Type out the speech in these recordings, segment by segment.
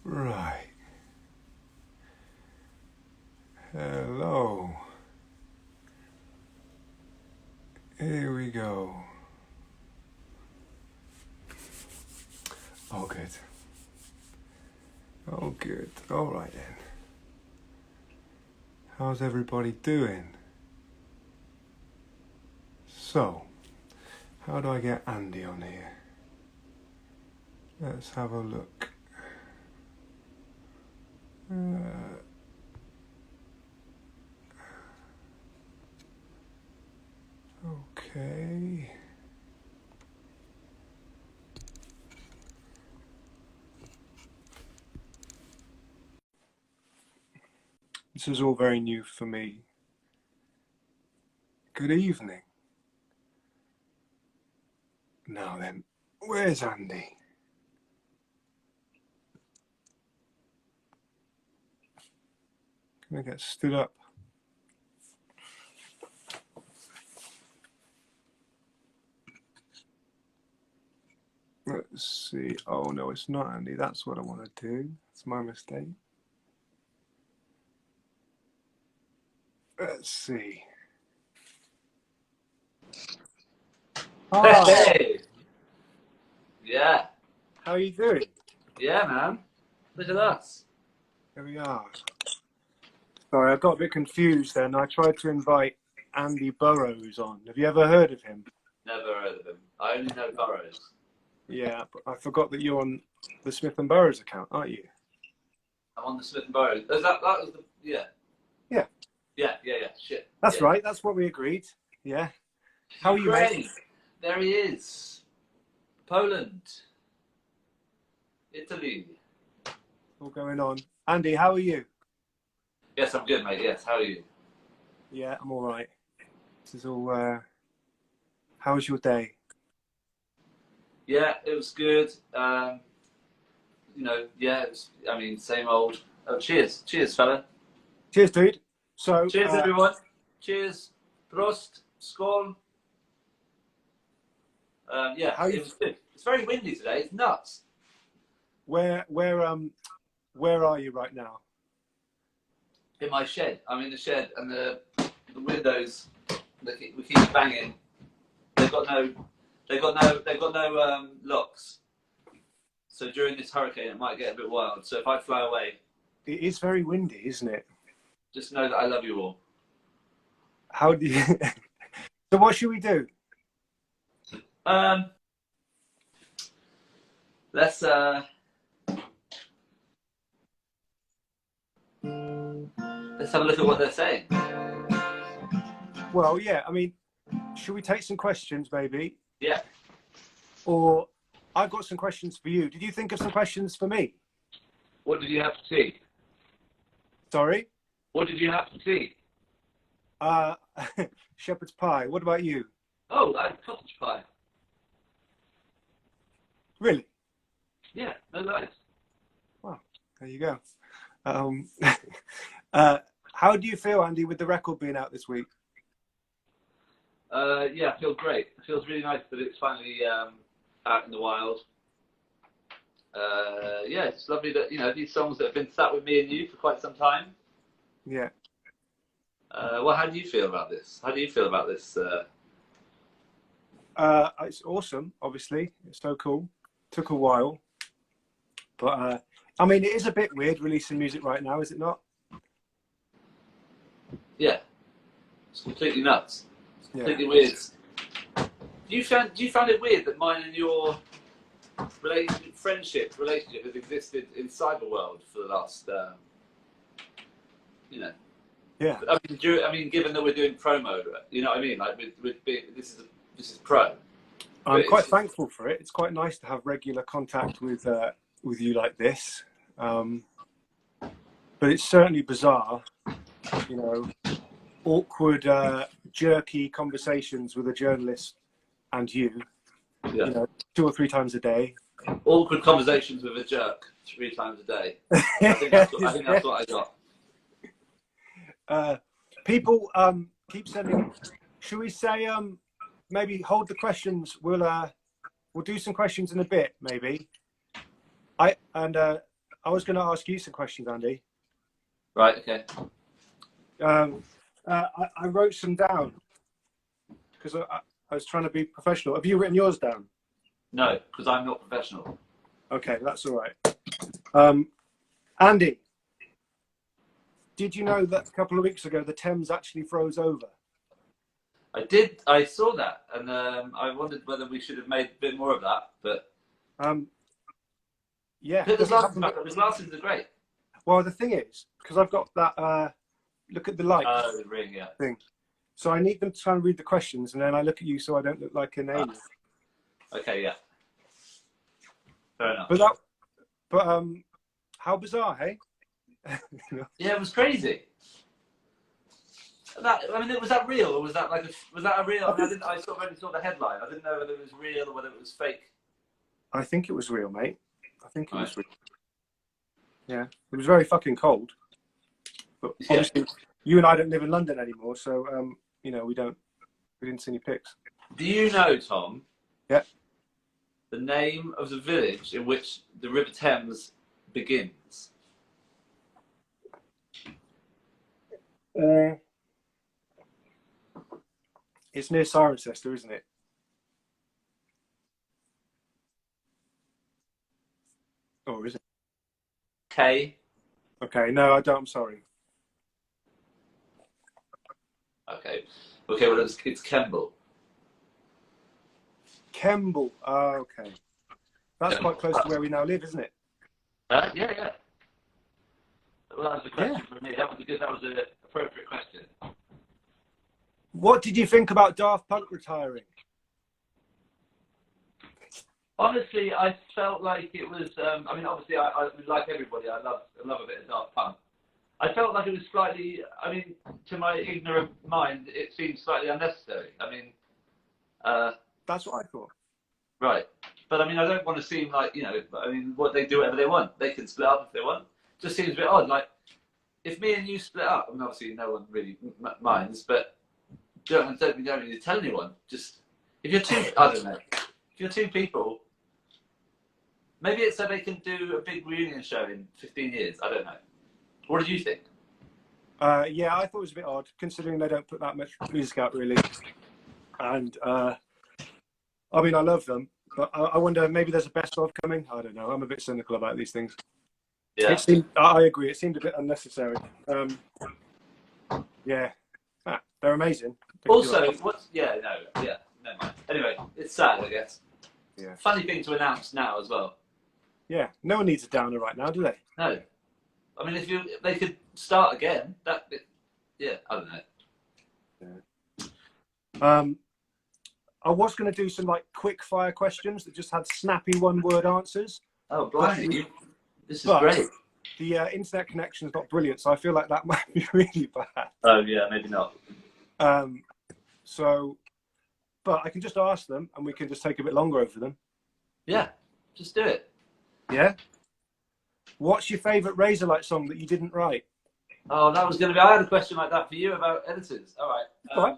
Right. Hello. Here we go. Oh, good. Oh, good. All right then. How's everybody doing? So, how do I get Andy on here? Let's have a look. Okay. This is all very new for me. Good evening. Now then, where's Andy? Can I get stood up? Let's see. Oh no, it's not Andy. That's what I want to do. It's my mistake. Let's see. Hi. Hey! Yeah. How are you doing? Yeah, man. Look at us. Here we are. Sorry, I got a bit confused then. I tried to invite Andy Burrows on. Have you ever heard of him? Never heard of him. I only know Burrows. Yeah, but I forgot that you're on the Smith and Burrows account, aren't you? I'm on the Smith and Burrows. That was the... Yeah. Yeah. Yeah. Shit. That's yeah. right. That's what we agreed. Yeah. How are you, mate? There he is. Poland. Italy. All going on. Andy, how are you? Yes, I'm good, mate. Yes, how are you? Yeah, I'm all right. This is all... How was your day? Yeah, it was good. You know, yeah, it was, I mean, same old. Oh, cheers. Cheers, fella. Cheers, dude. So, Cheers, everyone. Cheers. Prost. Skål. Yeah, How you... it was good. It's very windy today. It's nuts. Where are you right now? In my shed. I'm in the shed, and the windows we keep banging. They've got no locks. So during this hurricane, it might get a bit wild. So if I fly away, It is very windy, isn't it? just know that I love you all. How do you... So what should we do? Let's have a look at what they're saying. Well, yeah, I mean, should we take some questions, maybe? Yeah. Or I've got some questions for you. Did you think of some questions for me? What did you have to tea? Sorry? What did you have to tea? Shepherd's pie. What about you? Oh, I had cottage pie. Really? Yeah, no lies. Wow, there you go. How do you feel, Andy, with the record being out this week? Yeah, I feel great. It feels really nice that it's finally out in the wild. Yeah, it's lovely that, you know, these songs that have been sat with me and you for quite some time. Yeah. Well, how do you feel about this? How do you feel about this? It's awesome, obviously. It's so cool. Took a while. But, I mean, it is a bit weird releasing music right now, is it not? Yeah. It's completely nuts. It's completely weird. Do you find it weird that mine and your relationship has existed in cyber world for the last, you know? Yeah. I mean, given that we're doing promo, you know what I mean? Like, this is pro. I'm quite thankful for it. It's quite nice to have regular contact with you like this. But it's certainly bizarre, you know, awkward, jerky conversations with a journalist and you know, 2 or 3 times a day. Awkward conversations with a jerk 3 times a day. I think that's what I got. People keep sending. Should we say maybe hold the questions? We'll do some questions in a bit, maybe. I was going to ask you some questions, Andy. Right. Okay. I wrote some down because I was trying to be professional. Have you written yours down? No, because I'm not professional. Okay, that's all right. Andy, did you know that a couple of weeks ago the Thames actually froze over? I did. I saw that, and I wondered whether we should have made a bit more of that. But yeah, the glasses are great. Well, the thing is, because I've got that look at the light the ring, yeah. thing, so I need them to try and read the questions, and then I look at you so I don't look like an alien. Okay, yeah. Fair enough. But how bizarre, hey? Yeah, it was crazy. Was that real, or was that a real? I sort of only saw the headline. I didn't know whether it was real or whether it was fake. I think it was real, mate. I think it was real. Yeah, it was very fucking cold. But obviously, you and I don't live in London anymore, so we didn't see any pics. Do you know, Tom? Yeah. The name of the village in which the River Thames begins? It's near Cirencester, isn't it? Or is it? K. Okay, no, I don't. I'm sorry. Okay. Well, it's Kemble. Kemble. Oh, okay. That's quite close to where we now live, isn't it? Yeah. Well, that was a question for me. That was an appropriate question. What did you think about Daft Punk retiring? Honestly, I felt like it was. Obviously, I like everybody. I love a bit of Daft Punk. I felt like it was slightly. To my ignorant mind, it seemed slightly unnecessary. That's what I thought. Right, but I don't want to seem like what they do, whatever they want. They can split up if they want. Just seems a bit odd. Like if me and you split up, obviously no one really minds, but don't need to tell anyone. Just if you're two, I don't know. If you're two people, maybe it's so they can do a big reunion show in 15 years. I don't know. What did you think? Yeah, I thought it was a bit odd, considering they don't put that much music out, really. And, I love them, but I wonder, maybe there's a best of coming? I don't know. I'm a bit cynical about these things. Yeah. I agree. It seemed a bit unnecessary. Yeah. They're amazing. Also, no mind. Anyway, it's sad, I guess. Yeah. Funny thing to announce now as well. Yeah. No one needs a downer right now, do they? No. If they could start again, I don't know. Yeah. I was going to do some quick fire questions that just had snappy one-word answers. Oh, blimey! This is great. The internet connection is not brilliant, so I feel like that might be really bad. Oh yeah, maybe not. But I can just ask them, and we can just take a bit longer over them. Yeah, just do it. Yeah. What's your favourite Razorlight song that you didn't write? Oh, that was going to be. I had a question like that for you about editors. All right. All right.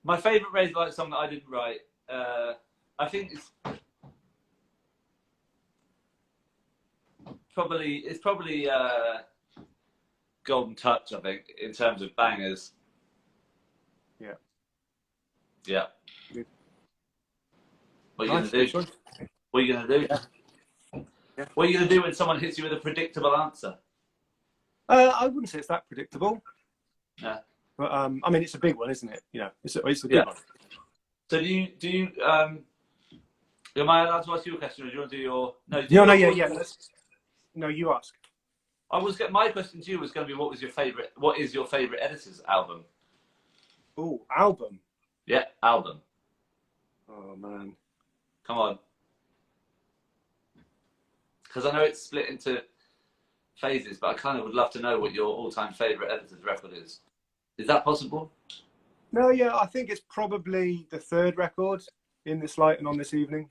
My favourite Razorlight song that I didn't write, I think it's probably Golden Touch. I think in terms of bangers. Yeah. Yeah. Good. What are you going to do? What are you going to do? Yeah. What are you going to do when someone hits you with a predictable answer? I wouldn't say it's that predictable. Yeah. But it's a big one, isn't it? It's a big one. So do you am I allowed to ask you a question, or do you want to do your No, you ask. My question to you was going to be what is your favourite editor's album? Oh, album. Yeah, album. Oh man. Come on. Because I know it's split into phases, but I kind of would love to know what your all-time favourite editor's record is. Is that possible? No, yeah, I think it's probably the third record, In This Light and On This Evening.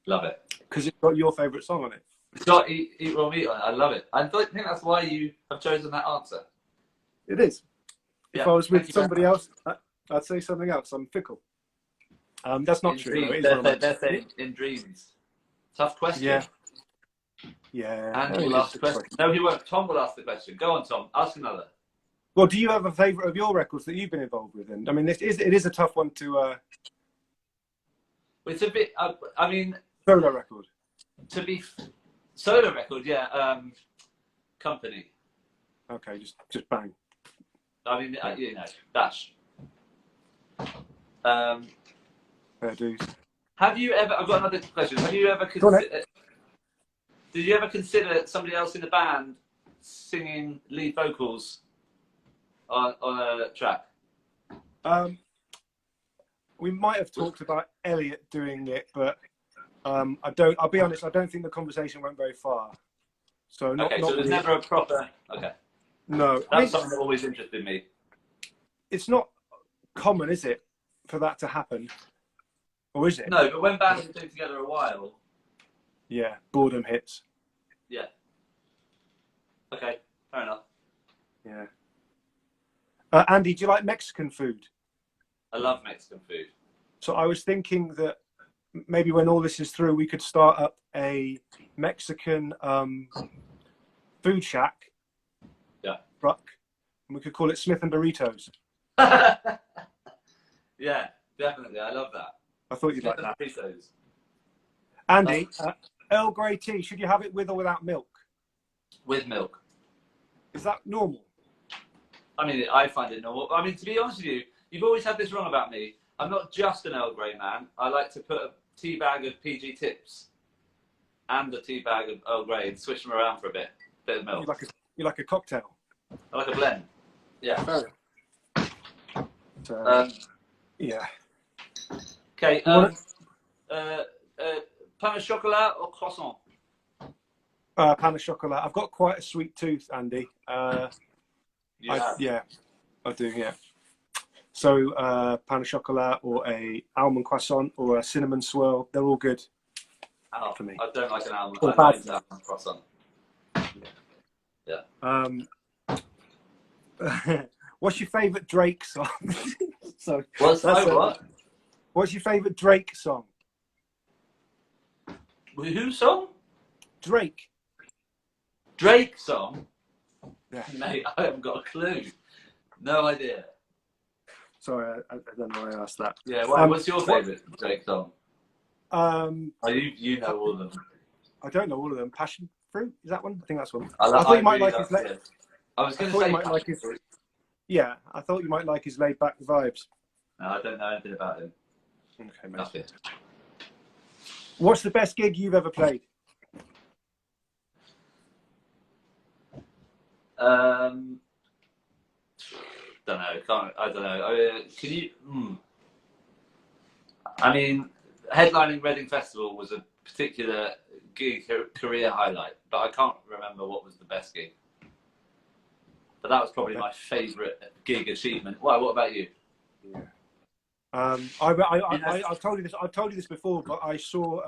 Love it. Because it's got your favourite song on it. It's got Eat Well Meat on it. I love it. I think that's why you have chosen that answer. It is. If I was with somebody else, I'd say something else. I'm fickle. That's not true. They're saying In Dreams. Tough question. Yeah. Andy will ask the question. No, he won't. Tom will ask the question. Go on, Tom. Ask another. Well, do you have a favourite of your records that you've been involved with? And I mean, it is a tough one to. It's a bit. I mean, solo record. To be solo record, yeah. Company. Okay, just bang. I mean, you know, dash. Fair dues. Have you ever? I've got another question. Have you ever considered? Did you ever consider somebody else in the band singing lead vocals on a track? We might have talked about Elliot doing it, but I'll be honest. I don't think the conversation went very far. So not. Okay, not so there's really. never a proper. Okay. No, That's something that always interested me. It's not common, is it, for that to happen? Or is it? No, but when bands have been together a while. Yeah, boredom hits. Yeah. Okay, fair enough. Yeah. Andy, do you like Mexican food? I love Mexican food. So I was thinking that maybe when all this is through, we could start up a Mexican food shack. Yeah. Truck, and we could call it Smith and Burritos. Yeah, definitely. I love that. I thought you'd like that. Burritos. Andy, Earl Grey tea, should you have it with or without milk? With milk. Is that normal? I mean, I find it normal. I mean, to be honest with you, you've always had this wrong about me. I'm not just an Earl Grey man. I like to put a tea bag of PG Tips and a tea bag of Earl Grey and switch them around for a bit of milk. You like a cocktail? I like a blend. Yeah. So, yeah. Okay. Pain au chocolat or croissant? Pain au chocolat. I've got quite a sweet tooth, Andy. Yeah, I do. Yeah. So pain au chocolat or a almond croissant or a cinnamon swirl, they're all good for me. I don't like an almond. Or I like an almond croissant. Yeah. What's your favourite Drake song? So What's your favourite Drake song? Whose song? Drake. Drake song? Yeah. Mate, I haven't got a clue. No idea. Sorry, I don't know why I asked that. Yeah, what's your favourite Drake song? You know all of them. I don't know all of them. Passion Fruit, is that one? I think that's one. I thought you might like his. I was going to say. Yeah, I thought you might like his laid back vibes. No, I don't know anything about him. Okay, mate. Nothing. What's the best gig you've ever played? Don't know. I don't know. Can you? I mean, headlining Reading Festival was a particular gig career highlight, but I can't remember what was the best gig. But that was probably my favourite gig achievement. Why? What about you? Yeah. I've told you this before, but I saw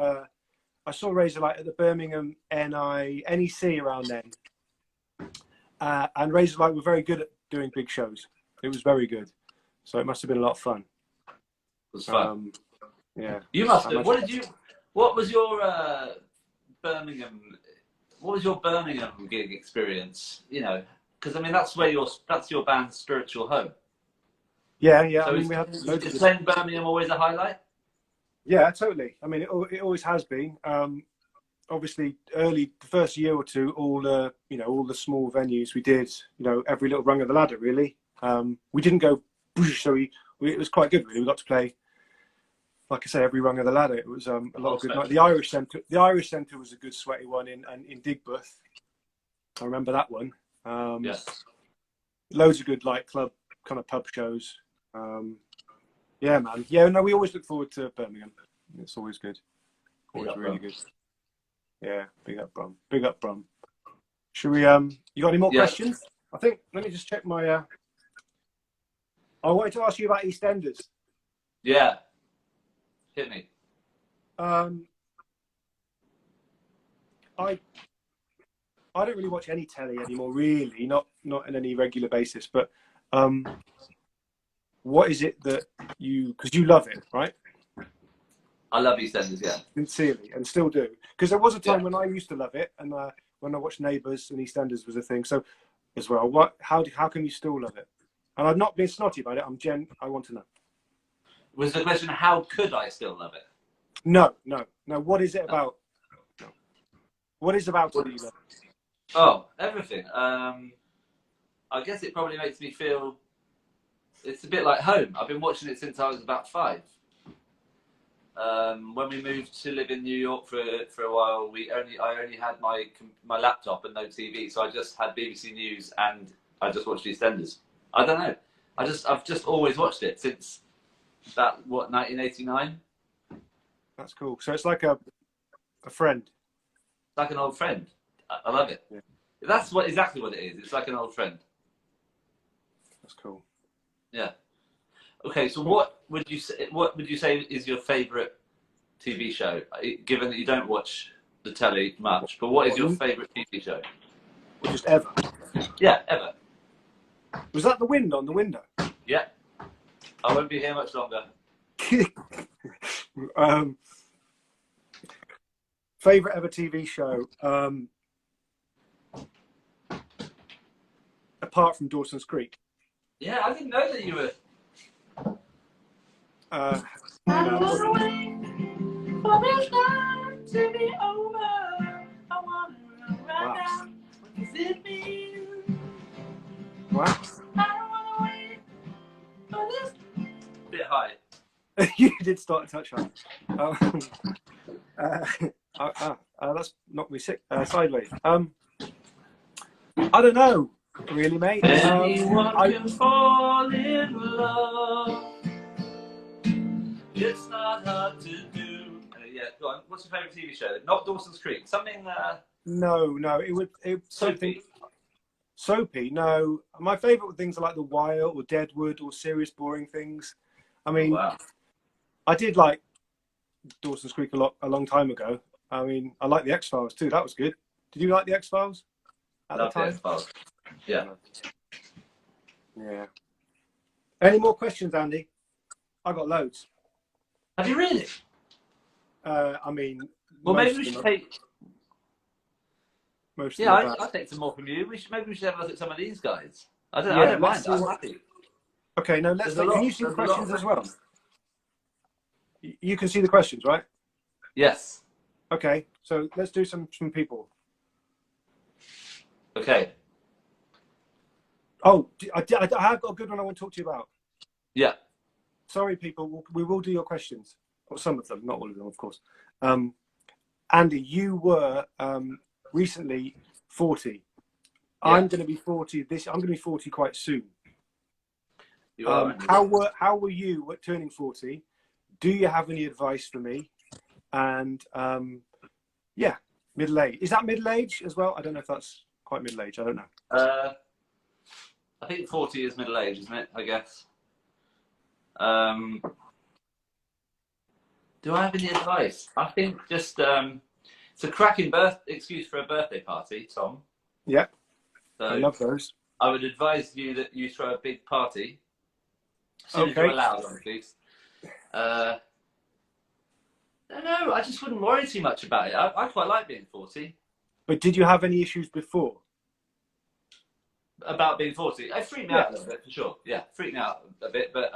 Razorlight at the Birmingham NEC around then, and Razorlight were very good at doing big shows. It was very good, so it must have been a lot of fun. It was fun. Yeah. You must have. What was your Birmingham? What was your Birmingham gig experience? You know, because I mean that's your band's spiritual home. Yeah. So we had is playing Birmingham always a highlight? Yeah, totally. I mean, it always has been. Obviously, the first year or two, all the small venues we did, every little rung of the ladder, really. We didn't go, so it was quite good, really. We got to play, like I say, every rung of the ladder. It was a lot of good night. The Irish Centre was a good sweaty one in Digbeth. I remember that one. Yes. Loads of good club kind of pub shows. Yeah, man. Yeah, no, we always look forward to Birmingham. It's always good. Always really good. Yeah, big up, Brum. Big up, Brum. Should we? You got any more questions? I think. Let me just check my. I wanted to ask you about EastEnders. Yeah. Hit me. I don't really watch any telly anymore, really. Not on any regular basis. But what is it that because you love it, right? I love EastEnders, yeah. Sincerely, and still do. Because there was a time when I used to love it, and when I watched Neighbours and EastEnders was a thing. So, as well, how can you still love it? And I'm not being snotty about it. I want to know. Was the question, how could I still love it? No. What is it about? No. What is about it that you love? Oh, everything. I guess it probably makes me feel. It's a bit like home. I've been watching it since I was about 5. When we moved to live in New York for a while, I only had my laptop and no TV, so I just had BBC News and I just watched EastEnders. I don't know. I've just always watched it since 1989. That's cool. So it's like a friend. It's like an old friend. I love it. Yeah. That's exactly what it is. It's like an old friend. That's cool. Yeah. Okay, so what would you say is your favourite TV show? Given that you don't watch the telly much, but what is your favourite TV show? Or just ever? Yeah, ever. Was that The Wind on the window? Yeah. I won't be here much longer. Favorite ever TV show? Apart from Dawson's Creek. Yeah, I didn't know that you were. No. To be over. I want to run right now. What does it mean? Wow. I don't want to wait for this. Bit high. You did start to touch on. That's knocked me sideways. I don't know, really, mate. Anyone can fall in love. It's not hard to do. Yeah, go on. What's your favourite TV show? Not Dawson's Creek. Something. No. It Soapy. Soapy. No, my favourite things are like The Wire or Deadwood or serious, boring things. I mean, Wow. I did like Dawson's Creek a long time ago. I mean, I like the X-Files too. That was good. Did you like the X-Files at the time? X-Files. Yeah. Yeah. Any more questions, Andy? I got loads. Have you really? I mean, well, maybe we should take. Most yeah, I'll take some more from you. Maybe we should have a look at some of these guys. I don't mind. I'm happy. Okay, now can you see the questions as well? You can see the questions, right? Yes. Okay, so let's do some people. Okay. Oh, I have got a good one I want to talk to you about. Yeah. Sorry, people. We will do your questions, or some of them, not all of them, of course. Andy, you were recently 40. Yeah. I'm going to be 40 I'm going to be 40 quite soon. You are. How were you at turning 40? Do you have any advice for me? And yeah, middle age. Is that middle age as well? I don't know if that's quite middle age. I don't know. I think 40 is middle age, isn't it? I guess. Do I have any advice? I think just it's a cracking excuse for a birthday party, Tom. Yeah, so I love those. I would advise you that you throw a big party as soon as you're allowed, please. No, I just wouldn't worry too much about it. I quite like being 40. But did you have any issues before? About being 40? It freaked me out a little bit, for sure. Yeah, freaked me out a bit, but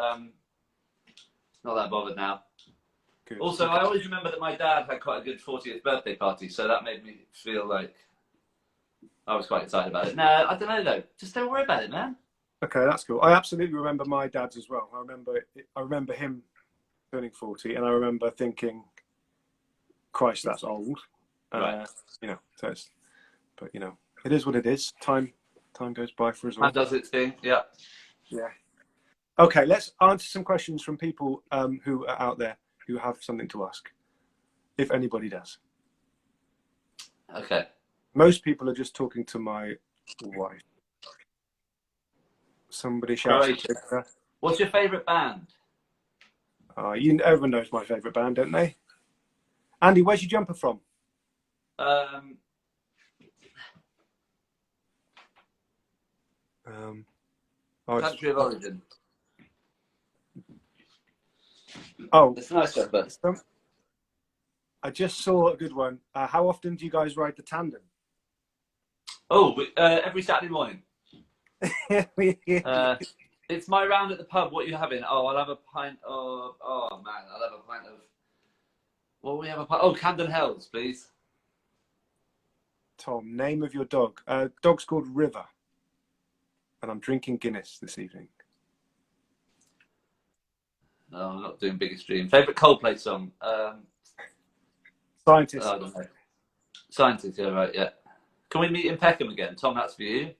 not that bothered now. Good. Also, I always remember that my dad had quite a good 40th birthday party, so that made me feel like I was quite excited about it. No, I don't know though. Just don't worry about it, man. Okay, that's cool. I absolutely remember my dad's as well. I remember him turning 40, and I remember thinking, Christ, that's old. Right. You know, but you know, it is what it is. Time goes by for us all. Time does its thing. Yeah. Yeah. Okay, let's answer some questions from people who are out there who have something to ask, if anybody does. Okay. Most people are just talking to my wife. Somebody shouts. What's your favourite band? Everyone knows my favourite band, don't they? Andy, where's your jumper from? Country of origin. Oh, it's a nice jumper. I just saw a good one. How often do you guys ride the tandem? Oh, every Saturday morning. It's my round at the pub. What are you having? Oh, I'll have a pint of. Oh man, I'll have a pint of. What will we have a pint? Oh, Camden Hells, please. Tom, name of your dog. Dog's called River, and I'm drinking Guinness this evening. No, I'm not doing Biggest Dream. Favorite Coldplay song? Scientist. I don't know. Scientist. Yeah, right. Yeah. Can we meet in Peckham again, Tom? That's for you.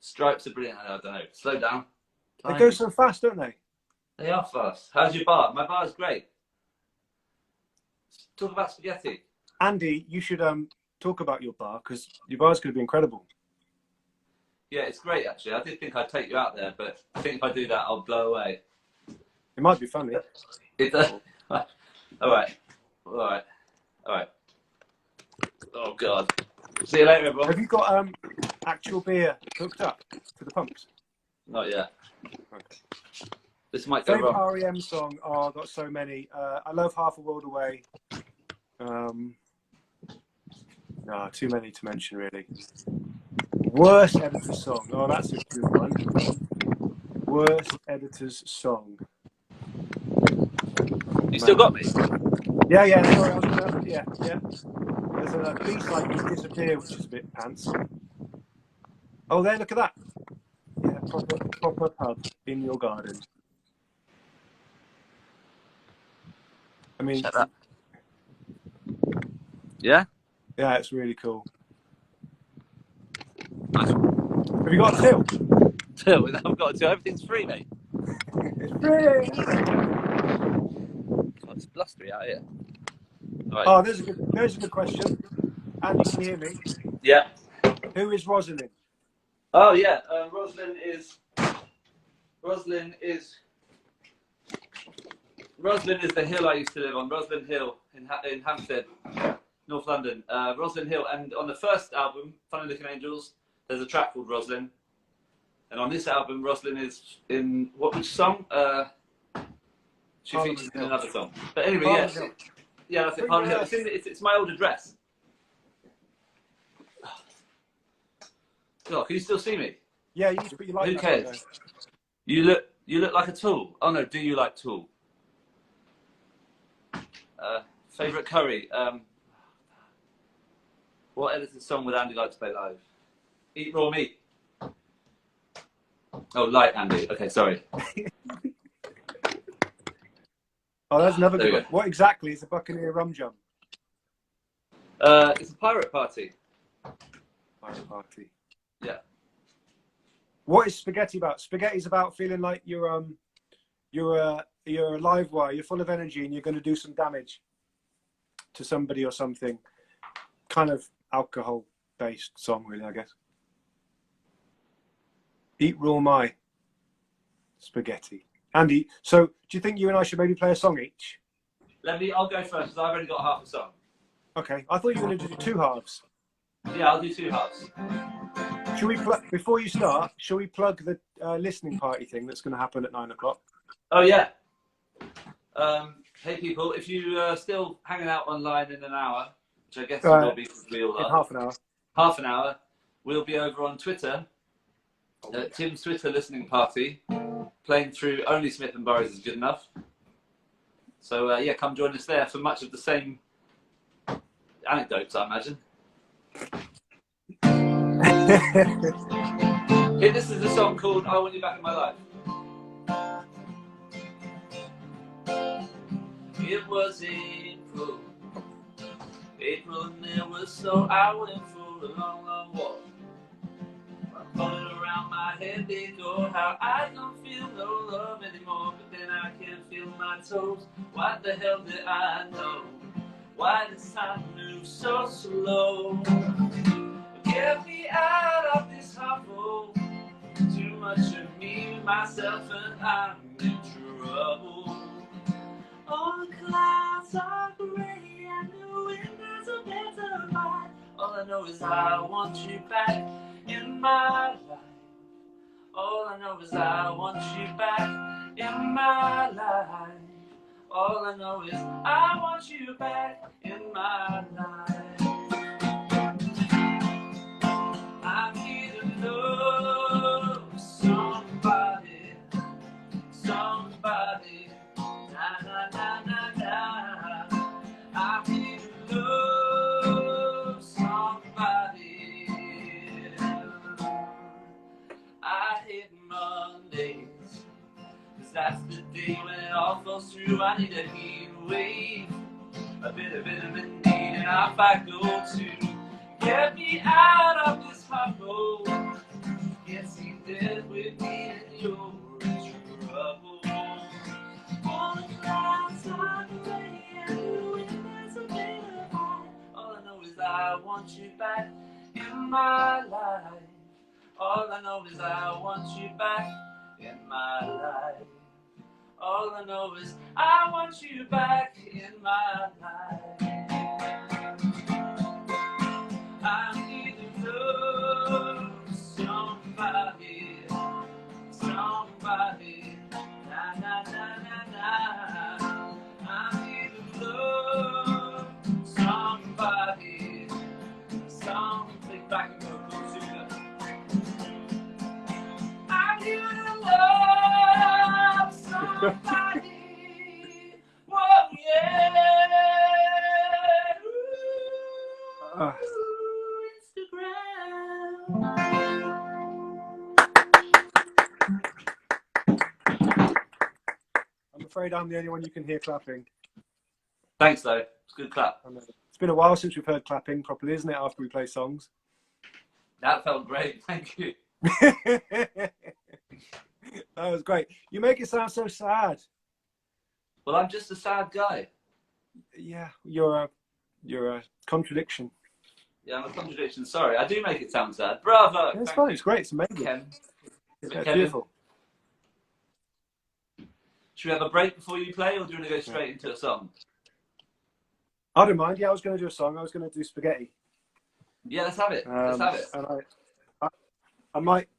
Stripes are brilliant. I don't know. Slow down. They go so fast, don't they? They are fast. How's your bar? My bar's great. Talk about spaghetti. Andy, you should talk about your bar, because your bar's going to be incredible. Yeah, it's great actually. I did think I'd take you out there, but I think if I do that, I'll blow away. It might be funny. It does. All right. Oh God. See you later, everyone. Have you got actual beer hooked up to the pumps? Not yet. Okay. This might go Favorite wrong. REM song? Oh, I've got so many. I love Half a World Away. No, too many to mention, really. Worst editor's song. Oh, that's a good one. Worst editor's song. You still got me? Yeah. Sorry, I was gonna, yeah. There's a B-side called Disappear, which is a bit pants. Oh, there, look at that. Yeah, proper pub in your garden. I mean, Check that. Yeah? Yeah, it's really cool. Nice. Have you got a till? Till? I've got to. Everything's free, mate. It's free. God, it's blustery out here. Right. Oh, there's a good question. Andy, can you hear me? Yeah. Who is Rosalind? Oh yeah, Rosalind is the hill I used to live on. Rosalind Hill in Hampstead, North London. Rosalind Hill, and on the first album, Funny Looking Angels, there's a track called Rosalind, and on this album, Rosalind is in which song? She features in another song. But anyway, yes, yeah, that's it. Parliament Hill. It's my old address. God, can you still see me? Yeah, you need to put your light. Who cares? You look like a Tool. Oh no, do you like Tool? Favorite curry? What edited song would Andy like to play live? Eat Raw Meat. Oh, light Andy. Okay, sorry. Oh, that's another There good we one. go. What exactly is a Buccaneer rum jump? It's a pirate party. Pirate party. Yeah. What is spaghetti about? Spaghetti's about feeling like you're a live wire. You're full of energy and you're going to do some damage to somebody or something. Kind of alcohol-based song, really, I guess. Eat raw my spaghetti. Andy, so do you think you and I should maybe play a song each? I'll go first because I've already got half a song. Okay, I thought you were going to do two halves. Yeah, I'll do two halves. Should we before you start? Shall we plug the listening party thing that's going to happen at 9 o'clock? Oh yeah. Hey people, if you are still hanging out online in an hour, which I guess you will be because we all are. In half an hour. Half an hour, we'll be over on Twitter. Tim's Twitter listening party, playing through Only Smith and Burrows is good enough. So yeah, come join us there for much of the same anecdotes, I imagine. Here, this is a song called I Want You Back in My Life. It was April and it was so I went for a long, long walk. I'm falling around my head, they go how I don't feel no love anymore, but then I can't feel my toes. What the hell did I know? Why does time move so slow? Get me out of this hovel. Too much of me, myself, and I'm in trouble. All the clouds are gray and the windows are better light. All I know is I want you back in my life. All I know is I want you back in my life. All I know is I want you back in my life. I'm here to love somebody, somebody. Na na na na na. I'm here to love somebody. I hate Mondays, 'cause that's the day when it all falls through. I need a heat wave, a bit of vitamin D, and off I go to get me out of this hot bowl. Can't see dead with me and you're in trouble. All I know is I want you back in my life. All I know is I want you back in my life. All I know is I want you back in my life. I need to love somebody, somebody. Na na na na na. I need to love somebody, something back and go to them. I need to love somebody. Whoa, yeah. Ooh, I'm afraid I'm the only one you can hear clapping. Thanks, though. It's a good clap. It's been a while since we've heard clapping properly, isn't it, after we play songs? That felt great. Thank you. That was great. You make it sound so sad. Well, I'm just a sad guy. Yeah, you're a contradiction. Yeah, I'm a contradiction. Sorry, I do make it sound sad. Bravo. Yeah, it's fine. It's great. It's amazing. Ken. Yeah, beautiful. Should we have a break before you play, or do you want to go straight into a song? I don't mind. Yeah, I was going to do a song. I was going to do Spaghetti. Yeah, let's have it. Let's have it. And I might,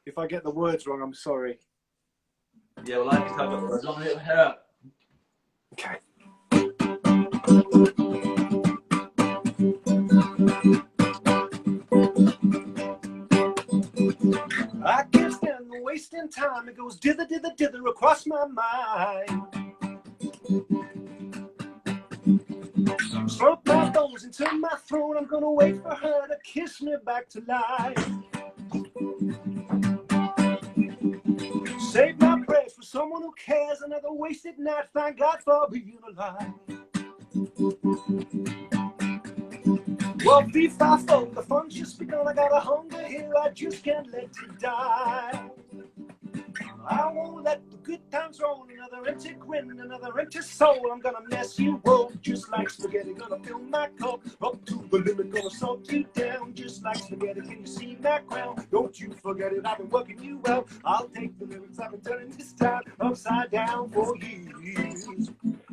if I get the words wrong, I'm sorry. Yeah, well, I think I've got the words on it here. Okay. I can't stand the wasting time. It goes dither, dither, dither across my mind. Slurp my bones into my throat. I'm gonna wait for her to kiss me back to life. Save my prayers for someone who cares. Another wasted night. Thank God for being alive. Well, beef I folk, the fun's just begun. I got a hunger here, I just can't let it die. I won't let the good times roll. Another empty grin, another empty soul. I'm gonna mess you up just like spaghetti. Gonna fill my cup up to the limit. Gonna salt you down just like spaghetti. Can you see my crown? Don't you forget it, I've been working you well. I'll take the lyrics, I've been turning this time upside down for years.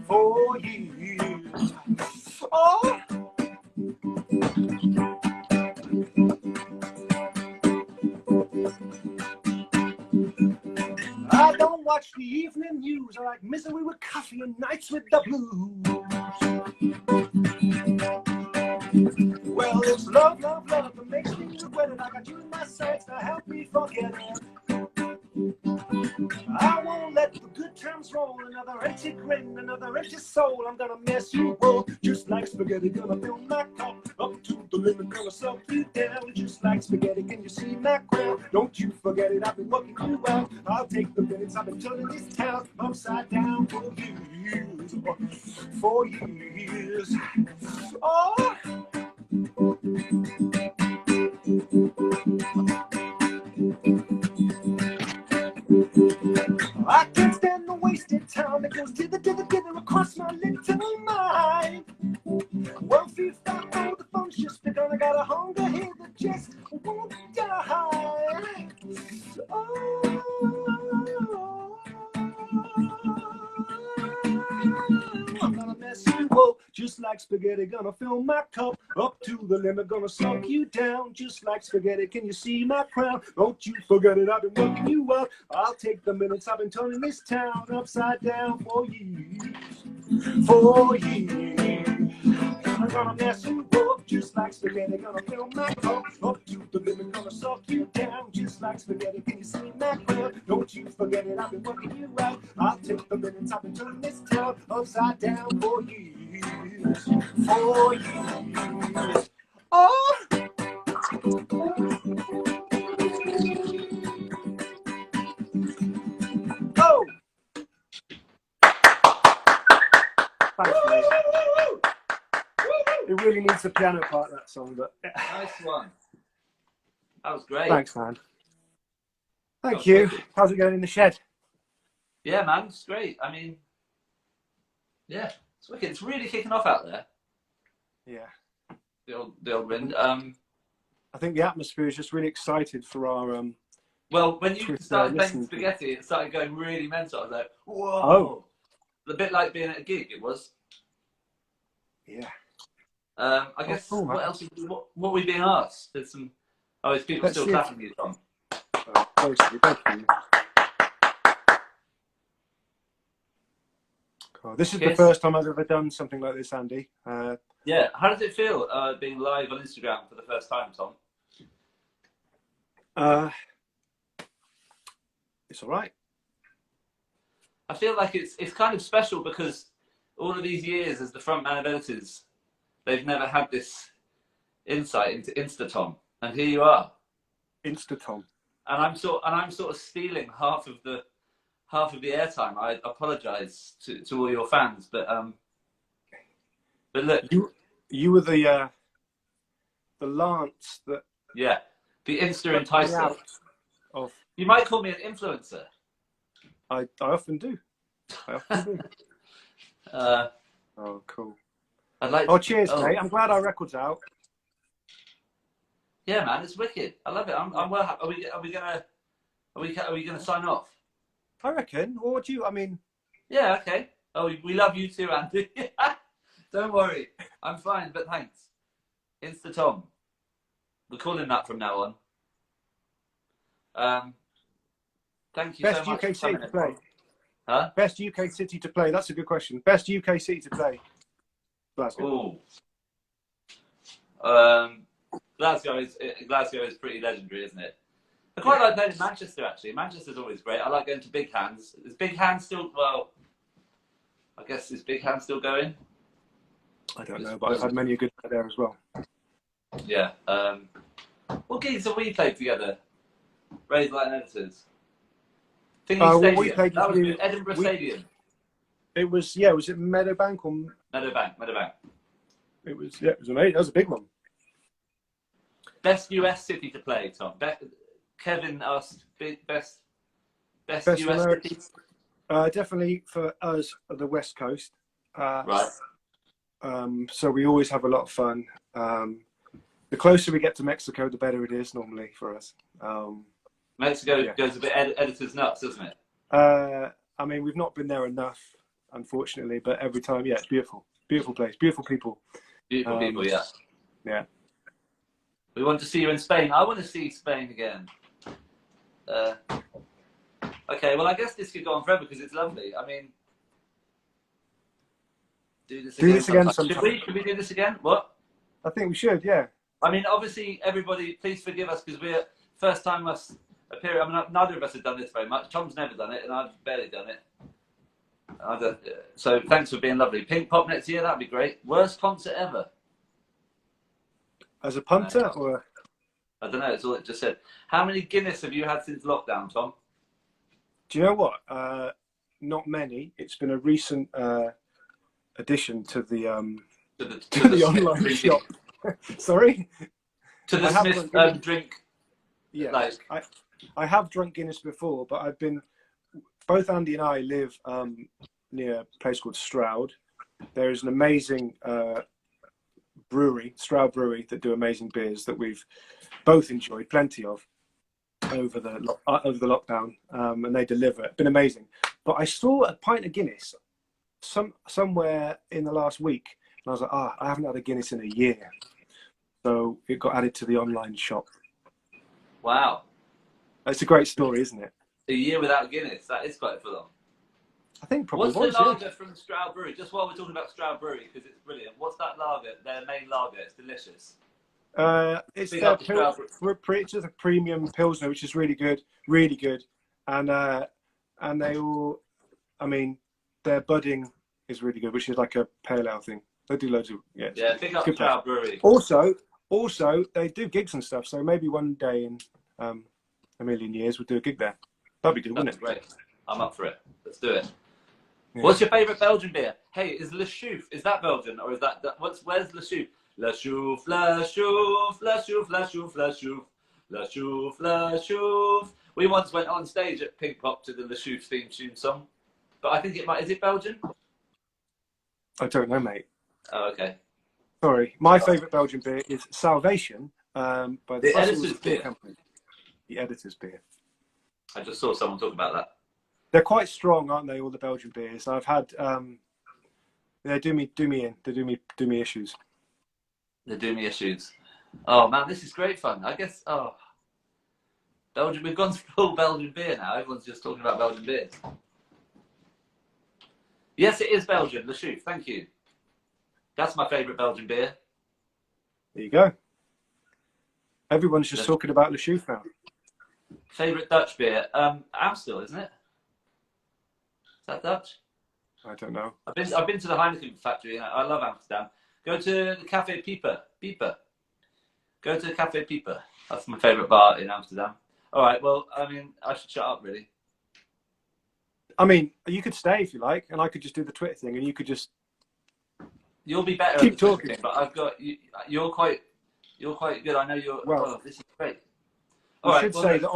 For years. Oh! I don't watch the evening news. I like misery with coffee and nights with the blues. Well, it's love, love, love that makes me regret it. I got you in my sights to help me forget it. I won't let the good times roll. Another empty grin, another empty soul. I'm gonna mess you up just like spaghetti. Gonna fill my cup up to the limit. Gonna salt you down just like spaghetti. Can you see my crown? Don't you forget it, I've been working you well. I'll take the minutes, I've been turning this town upside down for years. For years. Oh! I can't stand the wasted time. It goes dither, dither, dither across my little mind. Well, if I know the phone's just begun, I got a hunger here that just won't die. Oh, I'm gonna mess you up just like spaghetti. Gonna fill my cup up to the limit. Gonna suck you down just like spaghetti. Can you see my crown? Don't you forget it. I've been working you up. I'll take the minutes. I've been turning this town upside down for years. For years. I'm gonna mess you up just like spaghetti. Gonna fill my cup up to the limit. Gonna suck you down just like spaghetti. Can you see my crown? Don't you forget it. I've been working you out. I'll take the minutes. I've been turning this town upside down for years. For years. Oh! Oh! Thanks, mate. It really needs a piano part, that song, but Nice one. That was great. thanks, man. Thank you. Wicked. How's it going in the shed? Yeah, man, it's great. I mean, yeah, it's wicked. It's really kicking off out there. Yeah. The old wind. I think the atmosphere is just really excited for our Well, when you started playing listening. spaghetti, it started going really mental. I was like, whoa. Oh. A bit like being at a gig, it was. Yeah. I guess, cool, man. what else? What were we being asked? There's some. Oh, is people Let's still see if- clapping you, Tom? Thank you. Cool. This is the Yes. first time I've ever done something like this, Andy. Yeah. How does it feel being live on Instagram for the first time, Tom? It's all right. I feel like it's kind of special because all of these years as the frontman of Editors, they've never had this insight into Insta-Tom, and here you are. Insta-Tom. And I'm sort of stealing half of the airtime. I apologise to all your fans, but look, You were the lance that yeah, the Insta put me enticer. out of. You might call me an influencer. I often do. Oh, cool. I'd like. Oh, cheers, oh. mate. I'm glad our record's out. Yeah, man, it's wicked. I love it. I'm well happy. Are we gonna sign off? I reckon. Or what do you? I mean. Yeah. Okay. Oh, we love you too, Andy. Don't worry, I'm fine. But thanks, Insta Tom. We're calling that from now on. Thank you Best so much. UK for city coming to in, play. Tom. Huh? Best UK city to play. That's a good question. Best UK city to play. Glasgow. Oh. Glasgow is pretty legendary, isn't it? I quite like playing in Manchester, actually. Manchester's always great. I like going to Big Hands. Is Big Hands still, well, I guess, is Big Hands still going? I don't know, but I've had many a good night there as well. Yeah. What gigs have we played together? Raise Light and Editors. Thingy well, Stadium. we played That was with Edinburgh Stadium. It was, yeah, was it Meadowbank or? Meadowbank. It was, yeah, it was amazing. That was a big one. Best US city to play, Tom. Kevin asked best US American. city. Definitely for us at the West Coast. Right. So we always have a lot of fun. The closer we get to Mexico, the better it is normally for us. Mexico goes a bit Editors nuts, doesn't it? I mean, we've not been there enough, unfortunately, but every time, yeah, it's beautiful. Beautiful place, beautiful people. Beautiful people, yeah. Yeah. We want to see you in Spain. I want to see Spain again. Okay, well, I guess this could go on forever because it's lovely. I mean, do this again sometime. Should we do this again? What? I think we should, yeah. I mean, obviously, everybody, please forgive us because we're first time us appearing. I mean, neither of us have done this very much. Tom's never done it, and I've barely done it. So thanks for being lovely. Pink Pop next year, that'd be great. Worst concert ever. As a punter, or I don't know. It's all it just said. How many Guinness have you had since lockdown, Tom? do you know what? Not many. It's been a recent addition to the online shop. Sorry. To the Smith drink. Yeah, like I have drunk Guinness before, but I've been. Both Andy and I live near a place called Stroud. There is an amazing brewery, Stroud Brewery, that do amazing beers that we've both enjoyed plenty of over the lockdown, and they deliver. It's been amazing. But I saw a pint of Guinness somewhere in the last week I was like, I haven't had a Guinness in a year. So it got added to the online shop. Wow. It's a great story, isn't it? A year without Guinness, that is quite full on. I think probably What's was. the lager from Stroud Brewery? Just while we're talking about Stroud Brewery, because it's brilliant. What's that lager? Their main lager. It's delicious. It's Big their up to Stroud Brewery. it's just a premium pilsner, which is really good, and they all, I mean, their budding is really good, which is like a pale ale thing. They do loads of Yeah, big up to Stroud Brewery. Also, they do gigs and stuff. So maybe one day in a million years we'll do a gig there. That'd be good, wouldn't it? Great. I'm up for it. Let's do it. Yeah. What's your favourite Belgian beer? Hey, is Le Chouffe, is that Belgian or is that where's Le Chouffe? Le Chouffe, Le Chouffe, Le Chouffe, Le Chouffe, Le Chouffe, Le Chouffe, Le Chouffe. We once went on stage at Pink Pop to the Le Chouffe theme tune song, but I think is it Belgian? I don't know, mate. Oh, okay. Sorry, my favourite Belgian beer is Salvation by the Editor's Beer Company. The Editor's Beer. I just saw someone talk about that. They're quite strong, aren't they? All the Belgian beers. I've had. They do me in. They do me issues. They do me issues. Oh man, this is great fun. I guess. Oh, Belgium. We've gone full Belgian beer now. Everyone's just talking about Belgian beers. Yes, it is Belgian. Le Chouffe. Thank you. That's my favourite Belgian beer. There you go. Everyone's just talking about Le Chouffe now. Favourite Dutch beer? Amstel, isn't it? Is that Dutch? I don't know. I've been to the Heineken factory. And I love Amsterdam. Go to the Café Pieper. Go to the Café Pieper. That's my favourite bar in Amsterdam. All right. Well, I mean, I should shut up, really. I mean, you could stay if you like, and I could just do the Twitter thing, and you could just. You'll be better keep at the talking. thing, but I've got you. You're quite good. I know you're. Well, oh, this is great. I should say that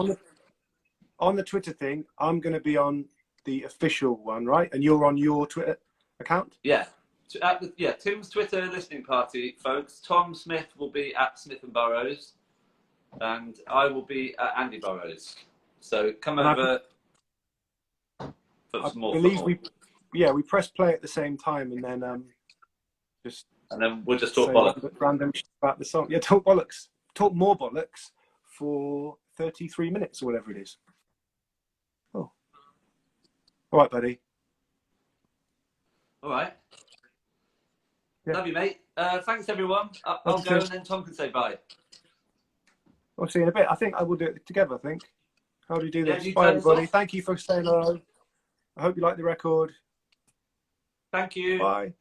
on the Twitter thing, I'm going to be on the official one, right? And you're on your Twitter account? Yeah. Tim's Twitter listening party, folks. Tom Smith will be at Smith and Burrows, and I will be at Andy Burrows. So come over for some more football. we press play at the same time, and then we'll just talk bollocks. Random shit about the song. Yeah, talk bollocks. Talk more bollocks for 33 minutes or whatever it is. Oh. All right, buddy. All right. Yeah. Love you, mate. Thanks, everyone. I'll go, and then Tom can say bye. I'll see you in a bit. I think I will do it together, I think. How do we do this? Yeah, bye, everybody. Thank you for staying on. I hope you like the record. Thank you. Bye.